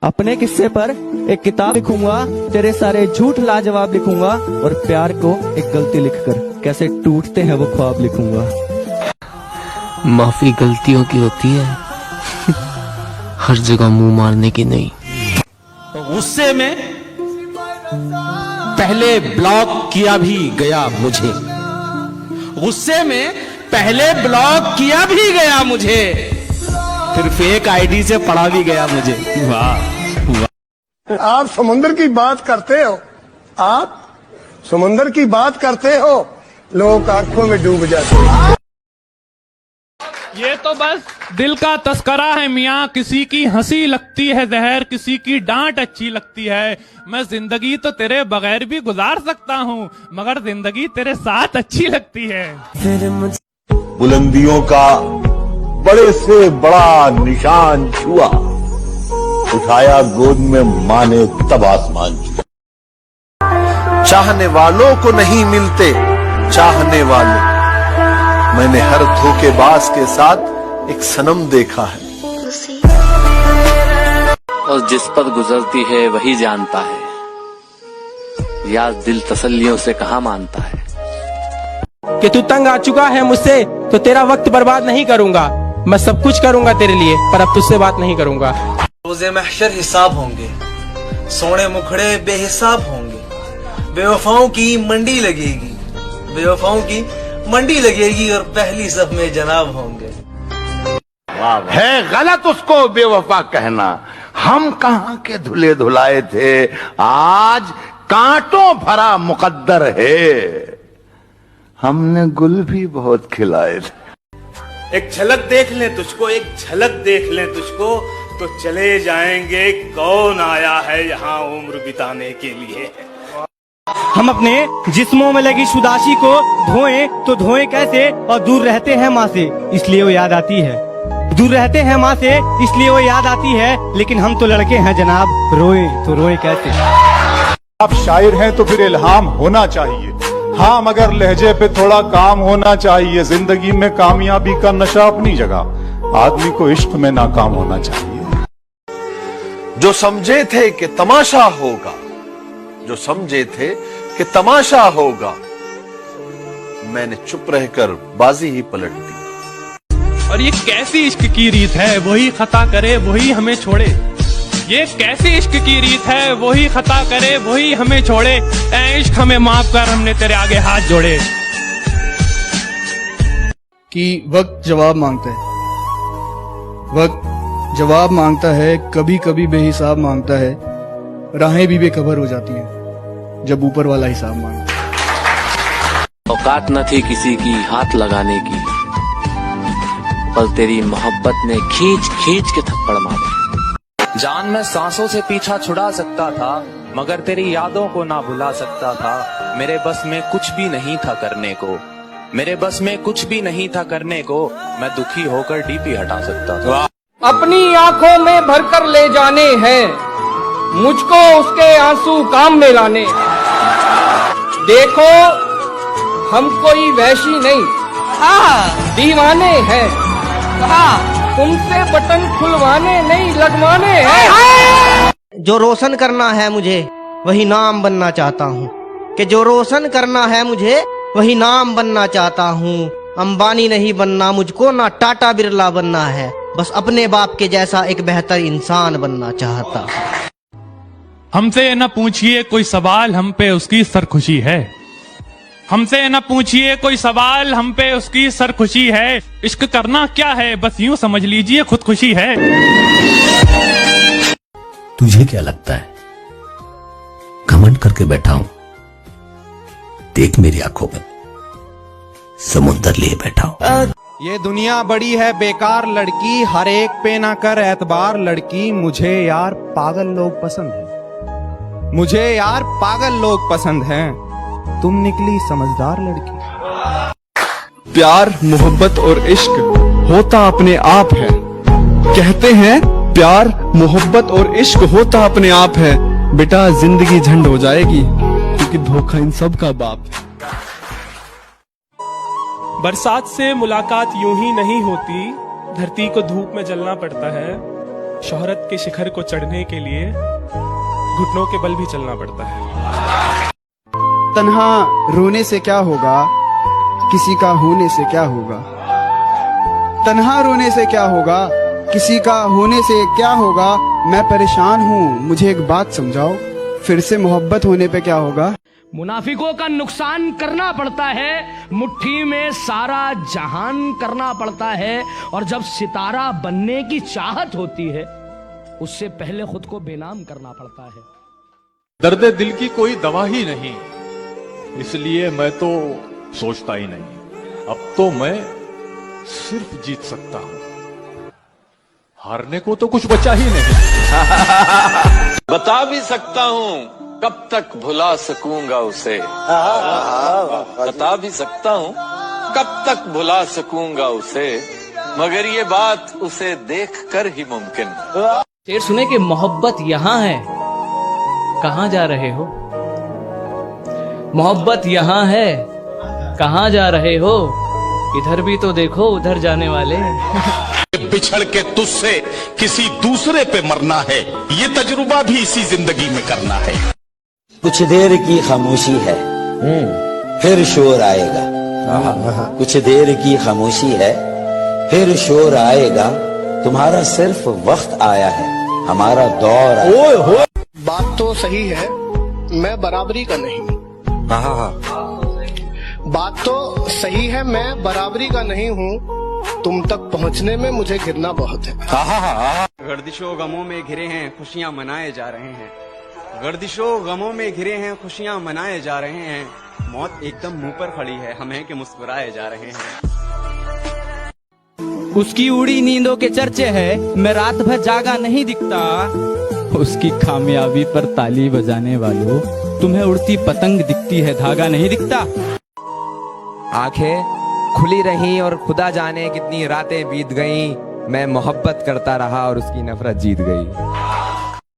अपने किस्से पर एक किताब लिखूंगा, तेरे सारे झूठ लाजवाब लिखूंगा और प्यार को एक गलती लिखकर कैसे टूटते हैं वो ख्वाब लिखूंगा। माफी गलतियों की होती है, हर जगह मुंह मारने की नहीं। तो गुस्से में पहले ब्लॉक किया भी गया मुझे, गुस्से में पहले ब्लॉक किया भी गया मुझे, फिर फेक आईडी से पढ़ा भी गया मुझे। वाह वाह। आप समुद्र की बात करते हो, आप समुद्र की बात करते हो, लोग आंखों में डूब जाते हैं। ये तो बस दिल का तस्करा है मियाँ, किसी की हंसी लगती है जहर, किसी की डांट अच्छी लगती है। मैं जिंदगी तो तेरे बगैर भी गुजार सकता हूँ, मगर जिंदगी तेरे साथ अच्छी लगती है। बुलंदियों का बड़े से बड़ा निशान छुआ, उठाया गोद में माँ ने तब आसमान छुआ। चाहने वालों को नहीं मिलते चाहने वाले, मैंने हर धोखेबाज के साथ एक सनम देखा है। और जिस पर गुजरती है वही जानता है, यार दिल तसल्लियों से कहाँ मानता है। कि तू तंग आ चुका है मुझसे तो तेरा वक्त बर्बाद नहीं करूंगा, मैं सब कुछ करूंगा तेरे लिए, पर अब तुझसे बात नहीं करूंगा। रोज़े महशर हिसाब होंगे, सोने मुखड़े बेहिसाब होंगे, बेवफाओं की मंडी लगेगी, बेवफाओं की मंडी लगेगी और पहली सब में जनाब होंगे। है गलत उसको बेवफा कहना, हम कहाँ के धुले धुलाए थे, आज कांटों भरा मुकद्दर है, हमने गुल भी बहुत खिलाए थे। एक झलक देख लें तुझको, एक झलक देख लें तुझको, तो चले जाएंगे कौन आया है यहाँ उम्र बिताने के लिए। हम अपने जिस्मों में लगी शुदाशी को धोएं तो धोएं कैसे, और दूर रहते हैं माँ से इसलिए वो याद आती है, दूर रहते हैं माँ से इसलिए वो याद आती है, लेकिन हम तो लड़के हैं जनाब, रोएं तो रोएं कैसे। आप शायर हैं तो फिर इल्हाम होना चाहिए, हाँ मगर लहजे पे थोड़ा काम होना चाहिए। जिंदगी में कामयाबी का नशा अपनी जगह, आदमी को इश्क में नाकाम होना चाहिए। जो समझे थे कि तमाशा होगा, जो समझे थे कि तमाशा होगा, मैंने चुप रहकर बाजी ही पलट दी। और ये कैसी इश्क की रीत है, वही खता करे वही हमें छोड़े। ये कैसी इश्क की रीत है, वही खता करे वही हमें छोड़े। ऐ इश्क हमें माफ कर, हमने तेरे आगे हाथ जोड़े। कि वक्त जवाब मांगता है, वक्त जवाब मांगता है, कभी कभी बेहिसाब मांगता है, राहें भी बेखबर हो जाती हैं जब ऊपर वाला हिसाब मांगता है। औकात न थी किसी की हाथ लगाने की, पर तेरी मोहब्बत ने खींच खींच के थप्पड़ मारा। जान मैं सांसों से पीछा छुड़ा सकता था, मगर तेरी यादों को ना भुला सकता था। मेरे बस में कुछ भी नहीं था करने को, मेरे बस में कुछ भी नहीं था करने को, मैं दुखी होकर डीपी हटा सकता था। अपनी आंखों में भरकर ले जाने हैं, मुझको उसके आंसू काम में लाने। देखो हम कोई वैशी नहीं, दीवाने हैं, तुमसे बटन खुलवाने नहीं लगवाने हैं। जो रोशन करना है मुझे वही नाम बनना चाहता हूँ, कि जो रोशन करना है मुझे वही नाम बनना चाहता हूँ। अंबानी नहीं बनना मुझको, ना टाटा बिरला बनना है, बस अपने बाप के जैसा एक बेहतर इंसान बनना चाहता हूँ। हमसे न पूछिए कोई सवाल, हम पे उसकी सरखुशी है। हमसे न पूछिए कोई सवाल, हम पे उसकी सरखुशी है। इश्क करना क्या है, बस यूं समझ लीजिए खुदकुशी है। तुझे क्या लगता है घमंड करके बैठा हूं, देख मेरी आंखों में समुंदर लिए बैठा हूं। ये दुनिया बड़ी है बेकार लड़की, हर एक पे ना कर एतबार लड़की। मुझे यार पागल लोग पसंद हैं, मुझे यार पागल लोग पसंद हैं, तुम निकली समझदार लड़की। प्यार मोहब्बत और इश्क होता अपने आप है, कहते हैं प्यार मोहब्बत और इश्क होता अपने आप है। बेटा जिंदगी झंड हो जाएगी क्योंकि धोखा इन सब का बाप है। बरसात से मुलाकात यूं ही नहीं होती, धरती को धूप में जलना पड़ता है। शोहरत के शिखर को चढ़ने के लिए घुटनों के बल भी चलना पड़ता है। तन्हा रोने से क्या होगा, किसी का होने से क्या होगा। तन्हा रोने से क्या होगा, किसी का होने से क्या होगा। मैं परेशान हूँ, मुझे एक बात समझाओ, फिर से मोहब्बत होने पे क्या होगा। मुनाफिकों का नुकसान करना पड़ता है, मुट्ठी में सारा जहान करना पड़ता है, और जब सितारा बनने की चाहत होती है उससे पहले खुद को बेनाम करना पड़ता है। दर्द दिल की कोई दवा ही नहीं, इसलिए मैं तो सोचता ही नहीं। अब तो मैं सिर्फ जीत सकता हूं, हारने को तो कुछ बचा ही नहीं। बता भी सकता हूँ कब तक भुला सकूंगा उसे, बता भी सकता हूँ कब तक भुला सकूंगा उसे, मगर ये बात उसे देखकर ही मुमकिन। शेर सुने कि मोहब्बत यहाँ है, कहाँ जा रहे हो। मोहब्बत यहाँ है, कहाँ जा रहे हो। इधर भी तो देखो, उधर जाने वाले। बिछड़ के तुझसे किसी दूसरे पे मरना है, ये तजुर्बा भी इसी जिंदगी में करना है। कुछ देर की खामोशी है, फिर शोर आएगा। कुछ देर की खामोशी है, फिर शोर आएगा। तुम्हारा सिर्फ वक्त आया है, हमारा दौर आया। बात तो सही है, मैं बराबरी का नहीं। बात तो सही है, मैं बराबरी का नहीं हूँ। तुम तक पहुँचने में मुझे गिरना बहुत है। गर्दिशों गमों में घिरे हैं, खुशियाँ मनाए जा रहे हैं। गर्दिशों गमों में घिरे हैं, खुशियाँ मनाए जा रहे हैं। मौत एकदम मुंह पर खड़ी है, हम हैं कि मुस्कुराए जा रहे हैं। उसकी उड़ी नींदों के चर्चे है, मैं रात भर जागा नहीं दिखता। उसकी कामयाबी पर ताली बजाने वालों, तुम्हें उड़ती पतंग दिखती है, धागा नहीं दिखता। आंखें खुली रहीं और खुदा जाने कितनी रातें बीत गईं, मैं मोहब्बत करता रहा और उसकी नफरत जीत गई।